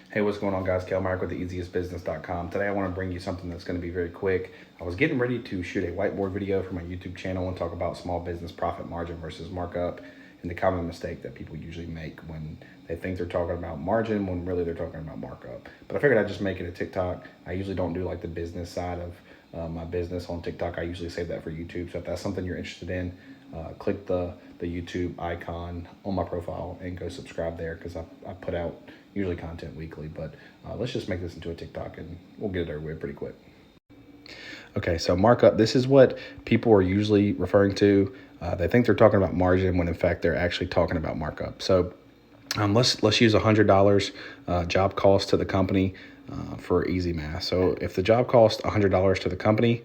Hey, what's going on, guys? Markup with theeasiestbusiness.com. Today, I want to bring you something that's going to be very quick. I was getting ready to shoot a whiteboard video for my YouTube channel and talk about small business profit margin versus markup and the common mistake that people usually make when they think they're talking about margin when really they're talking about markup. But I figured I'd just make it a TikTok. I usually don't do like the business side of my business on TikTok. I usually save that for YouTube. So if that's something you're interested in, click the YouTube icon on my profile and go subscribe there because I put out usually content weekly. But let's just make this into a TikTok and we'll get it everywhere pretty quick. Okay, so markup, this is what people are usually referring to. They think they're talking about margin when in fact they're actually talking about markup. So let's use $100 job cost to the company for easy math. So if the job cost $100 to the company,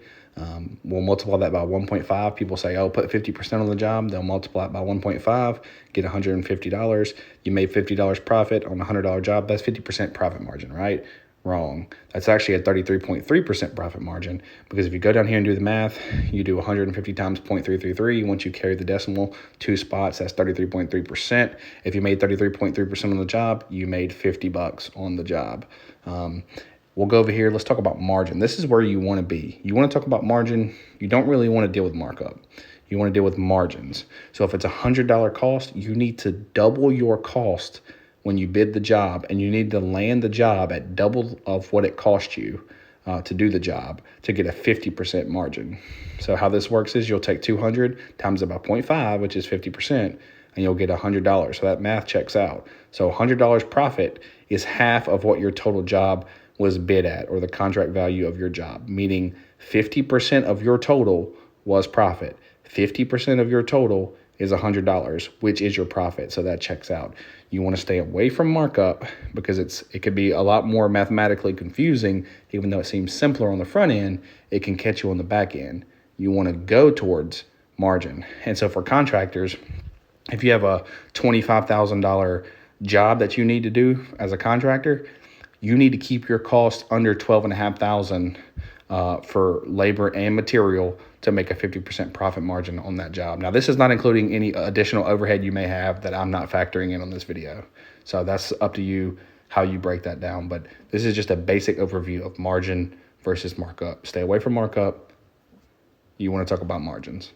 we'll multiply that by 1.5. People say, oh, put 50% on the job. They'll multiply it by 1.5, get $150. You made $50 profit on a $100 job. That's 50% profit margin, right? Wrong. That's actually a 33.3% profit margin, because if you go down here and do the math, you do 150 times 0.333. Once you carry the decimal 2 spots, that's 33.3%. If you made 33.3% on the job, you made $50 on the job. We'll go over here. Let's talk about margin. This is where you want to be. You want to talk about margin. You don't really want to deal with markup. You want to deal with margins. So if it's $100 cost, you need to double your cost when you bid the job, and you need to land the job at double of what it cost you to do the job to get a 50% margin. So how this works is you'll take 200 times it by 0.5, which is 50%, and you'll get $100. So that math checks out. So $100 profit is half of what your total job was bid at, or the contract value of your job, meaning 50% of your total was profit. 50% of your total is $100, which is your profit. So that checks out. You want to stay away from markup because it could be a lot more mathematically confusing. Even though it seems simpler on the front end, it can catch you on the back end. You want to go towards margin. And so for contractors, if you have a $25,000 job that you need to do as a contractor, you need to keep your cost under $12,500 for labor and material to make a 50% profit margin on that job. Now, this is not including any additional overhead you may have that I'm not factoring in on this video. So that's up to you how you break that down. But this is just a basic overview of margin versus markup. Stay away from markup. You want to talk about margins.